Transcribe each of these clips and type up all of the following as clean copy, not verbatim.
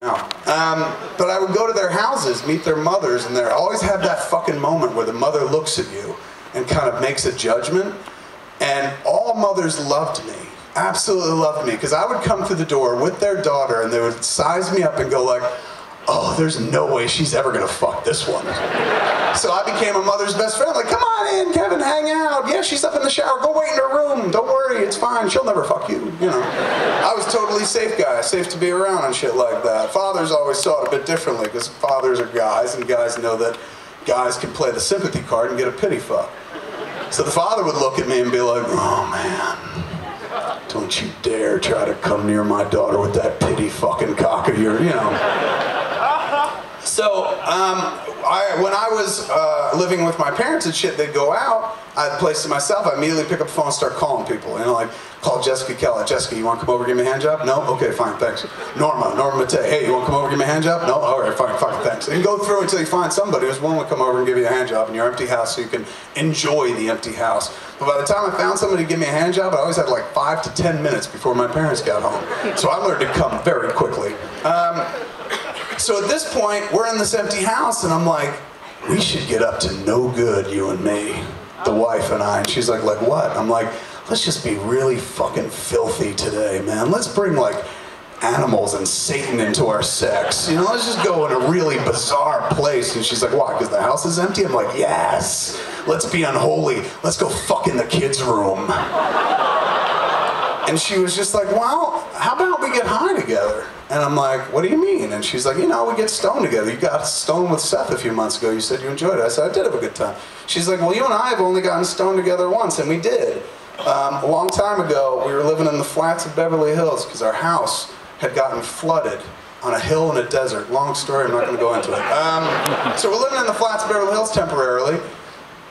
But I would go to their houses, meet their mothers, and they always have that fucking moment where the mother looks at you and kind of makes a judgment. And all mothers loved me, absolutely loved me, because I would come through the door with their daughter and they would size me up and go like, oh, there's no way she's ever gonna fuck this one. So I became a mother's best friend, like, come on in, Kevin, hang out. Yeah, she's up in the shower, go wait in her room. Don't worry, it's fine, she'll never fuck you, you know. I was totally safe guy, safe to be around and shit like that. Fathers always saw it a bit differently, because fathers are guys, and guys know that guys can play the sympathy card and get a pity fuck. So the father would look at me and be like, oh man, don't you dare try to come near my daughter with that pity fucking cock of yours, you know. So, when I was living with my parents and shit, they'd go out, I had a place to myself, I'd immediately pick up the phone and start calling people, you know, like, call Jessica Kelly. Jessica, you want to come over and give me a hand job? No? Okay, fine, thanks. Norma Matei, hey, you want to come over and give me a hand job? No? All right, fine, thanks. And go through until you find somebody who's willing to come over and give you a hand job in your empty house so you can enjoy the empty house. But by the time I found somebody to give me a hand job, I always had like 5 to 10 minutes before my parents got home. So I learned to come very quickly. So at this point, we're in this empty house, and I'm like, we should get up to no good, you and me, the wife and I. And she's like what? I'm like, let's just be really fucking filthy today, man. Let's bring like animals and Satan into our sex. You know, let's just go in a really bizarre place. And she's like, why? Because the house is empty? I'm like, yes. Let's be unholy. Let's go fuck in the kids' room. And she was just like, well, how about we get high together? And I'm like, what do you mean? And she's like, you know, we get stoned together. You got stoned with Seth a few months ago. You said you enjoyed it. I said, I did have a good time. She's like, well, you and I have only gotten stoned together once, and we did. A long time ago, we were living in the flats of Beverly Hills because our house had gotten flooded on a hill in a desert. Long story, I'm not going to go into it. So we're living in the flats of Beverly Hills temporarily.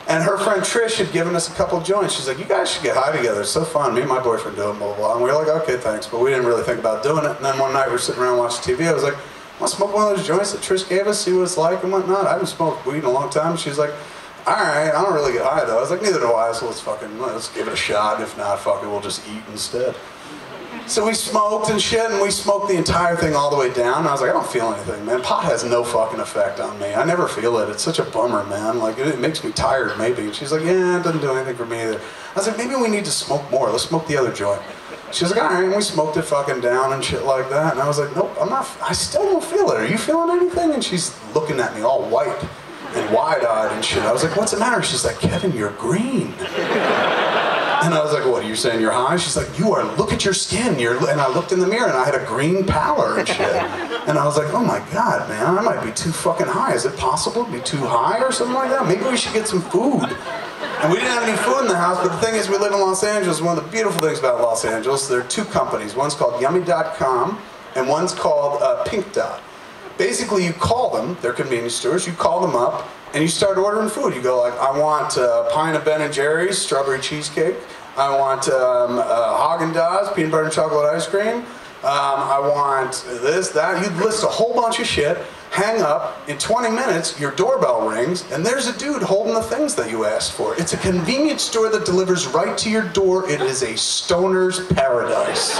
And her friend Trish had given us a couple of joints. She's like, you guys should get high together. It's so fun. Me and my boyfriend do it, blah, blah, blah. And we were like, okay, thanks. But we didn't really think about doing it. And then one night we were sitting around watching TV. I was like, want to smoke one of those joints that Trish gave us, see what it's like and whatnot? I haven't smoked weed in a long time. She's like, all right, I don't really get high, though. I was like, neither do I, so let's give it a shot. If not, fuck it, we'll just eat instead. So we smoked and shit, and we smoked the entire thing all the way down. And I was like, I don't feel anything, man. Pot has no fucking effect on me. I never feel it. It's such a bummer, man. Like, it makes me tired, maybe. And she's like, yeah, it doesn't do anything for me either. I was like, maybe we need to smoke more. Let's smoke the other joint. She was like, all right, and we smoked it fucking down and shit like that. And I was like, nope, I still don't feel it. Are you feeling anything? And she's looking at me all white and wide-eyed and shit. I was like, what's the matter? She's like, Kevin, you're green. And I was like, what, are you saying you're high? She's like, look at your skin. And I looked in the mirror and I had a green pallor and shit. And I was like, oh my God, man, I might be too fucking high. Is it possible to be too high or something like that? Maybe we should get some food. And we didn't have any food in the house, but the thing is, we live in Los Angeles. One of the beautiful things about Los Angeles, there are two companies. One's called Yummy.com and one's called Pink Dot. Basically, you call them, they're convenience stores, you call them up, and you start ordering food. You go like, I want a pint of Ben & Jerry's, strawberry cheesecake. I want Haagen-Dazs, peanut butter and chocolate ice cream. I want this, that. You list a whole bunch of shit, hang up. In 20 minutes, your doorbell rings, and there's a dude holding the things that you asked for. It's a convenience store that delivers right to your door. It is a stoner's paradise.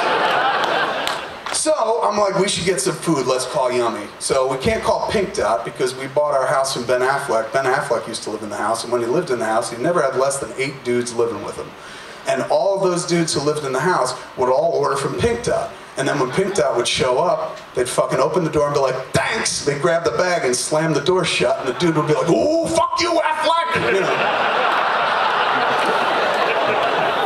So I'm like, we should get some food, let's call Yummy. So we can't call Pink Dot because we bought our house from Ben Affleck. Ben Affleck used to live in the house, and when he lived in the house, he never had less than 8 dudes living with him. And all of those dudes who lived in the house would all order from Pink Dot. And then when Pink Dot would show up, they'd fucking open the door and be like, thanks! They'd grab the bag and slam the door shut, and the dude would be like, ooh, fuck you, Affleck! You know.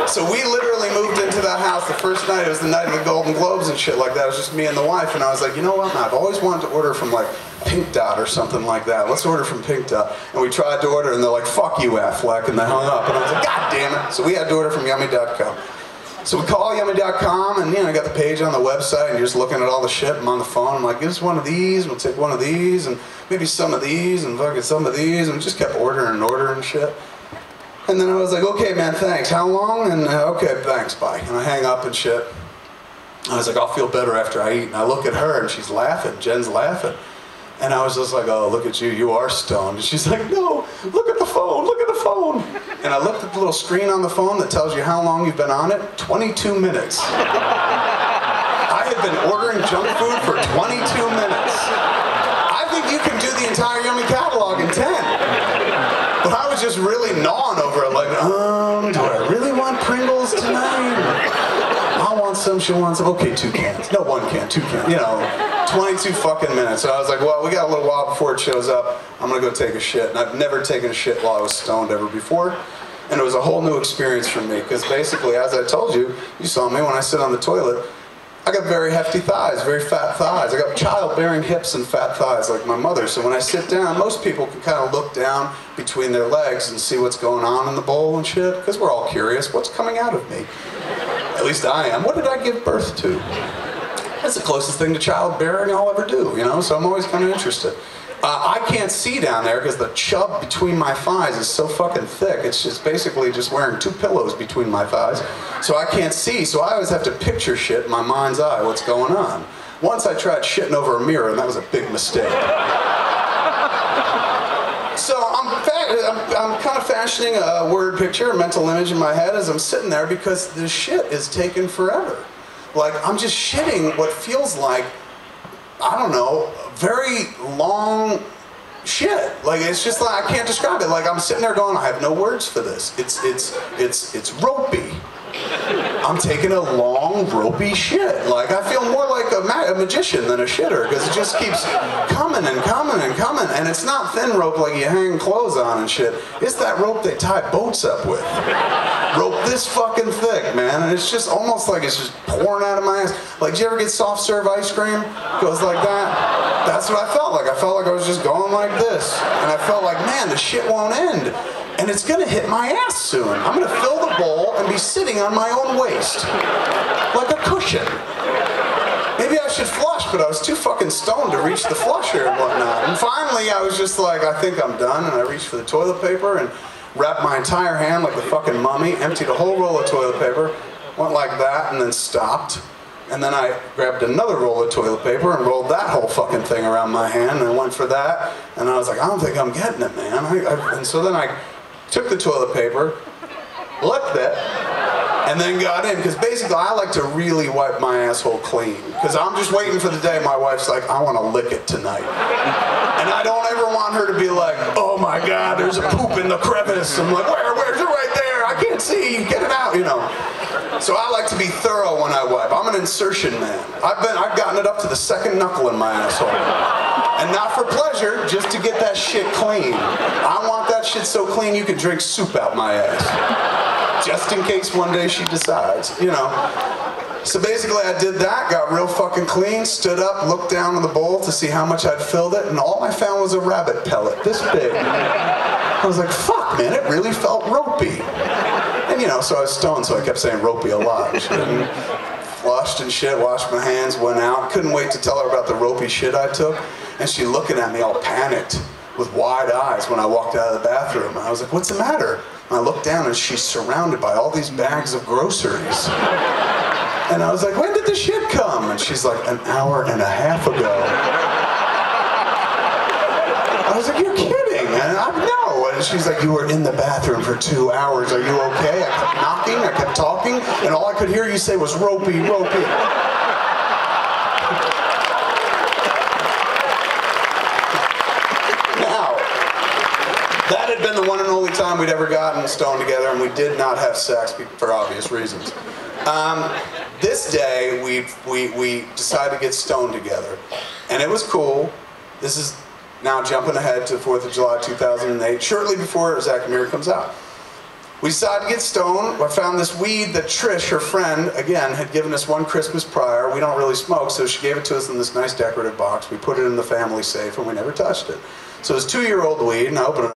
So we literally moved into that house the first night. It was the night of the Golden Globes and shit like that. It was just me and the wife, and I was like, you know what, I've always wanted to order from like Pink Dot or something like that. Let's order from Pink Dot. And we tried to order, and they're like, fuck you, Affleck, and they hung up. And I was like, God damn it. So we had to order from Yummy.com. So we call Yummy.com, and I got the page on the website, and you're just looking at all the shit. I'm on the phone. I'm like, give us one of these. We'll take one of these, and maybe some of these, and fucking some of these. And we just kept ordering and ordering shit. And then I was like, okay, man, thanks. How long? And okay, thanks, bye. And I hang up and shit. I was like, I'll feel better after I eat. And I look at her, and she's laughing. Jen's laughing. And I was just like, oh, look at you. You are stoned. And she's like, no, look at the phone. Look at the phone. And I looked at the little screen on the phone that tells you how long you've been on it. 22 minutes. I I had been ordering junk food for 22 minutes. I think you can do the entire Yummy catalog in 10. But I was just really gnawing over it, like, do I really want Pringles tonight? I want some, she wants some. Okay, 2 cans. No, 1 can, 2 cans. You know, 22 fucking minutes. So I was like, well, we got a little while before it shows up. I'm gonna go take a shit. And I've never taken a shit while I was stoned ever before. And it was a whole new experience for me, because basically, as I told you, you saw me when I sit on the toilet, I got very hefty thighs, very fat thighs. I got childbearing hips and fat thighs like my mother. So when I sit down, most people can kind of look down between their legs and see what's going on in the bowl and shit, because we're all curious, what's coming out of me? At least I am. What did I give birth to? That's the closest thing to childbearing I'll ever do, you know, so I'm always kind of interested. I can't see down there because the chub between my thighs is so fucking thick. It's just basically just wearing 2 pillows between my thighs. So I can't see, so I always have to picture shit in my mind's eye, what's going on. Once I tried shitting over a mirror, and that was a big mistake. So I'm kind of fashioning a word picture, a mental image in my head as I'm sitting there, because this shit is taking forever. Like, I'm just shitting what feels like, I don't know, very long shit. Like, it's just like, I can't describe it. Like, I'm sitting there going, I have no words for this. It's ropey. I'm taking a long, ropey shit. Like, I feel more like a magician than a shitter, because it just keeps coming and coming and coming. And it's not thin rope like you hang clothes on and shit. It's that rope they tie boats up with. Rope this fucking thick, man. And it's just almost like it's just pouring out of my ass. Like, did you ever get soft serve ice cream? Goes like that. That's what I felt like. I felt like I was just going like this. And I felt like, man, the shit won't end. And it's gonna hit my ass soon. I'm gonna fill the bowl and be sitting on my own waist. Like a cushion. Maybe I should flush, but I was too fucking stoned to reach the flusher and whatnot. And finally, I was just like, I think I'm done. And I reached for the toilet paper and wrapped my entire hand like a fucking mummy, emptied a whole roll of toilet paper, went like that, and then stopped. And then I grabbed another roll of toilet paper and rolled that whole fucking thing around my hand and went for that. And I was like, I don't think I'm getting it, man. And so then I took the toilet paper, licked it, and then got in. Because basically, I like to really wipe my asshole clean. Because I'm just waiting for the day my wife's like, I want to lick it tonight. And I don't ever want her to be like, oh my God, there's a poop in the crevice. I'm like, where's it right there? I can't see, get it out, you know. So I like to be thorough when I wipe. I'm an insertion man. I've gotten it up to the 2nd knuckle in my asshole. And not for pleasure, just to get that shit clean. I want that shit so clean you can drink soup out my ass. Just in case one day she decides, you know. So basically I did that, got real fucking clean, stood up, looked down in the bowl to see how much I'd filled it, and all I found was a rabbit pellet, this big. I was like, fuck man, it really felt ropey. And you know, so I was stoned, so I kept saying ropey a lot. And flushed and shit, washed my hands, went out. Couldn't wait to tell her about the ropey shit I took. And she looking at me all panicked with wide eyes when I walked out of the bathroom. And I was like, what's the matter? And I looked down and she's surrounded by all these bags of groceries. And I was like, when did the shit come? And she's like, an hour and a half ago. I was like, you're kidding. And no. And she's like, you were in the bathroom for 2 hours. Are you okay? I kept knocking, I kept talking, and all I could hear you say was ropey, ropey. Now, that had been the one and only time we'd ever gotten stoned together, and we did not have sex for obvious reasons. This day, we decided to get stoned together, and it was cool. This is now jumping ahead to 4th of July 2008, shortly before Zach Mirror comes out. We decided to get stoned. I found this weed that Trish, her friend, again, had given us one Christmas prior. We don't really smoke, so she gave it to us in this nice decorative box. We put it in the family safe, and we never touched it. So it's 2-year-old weed, and I opened it.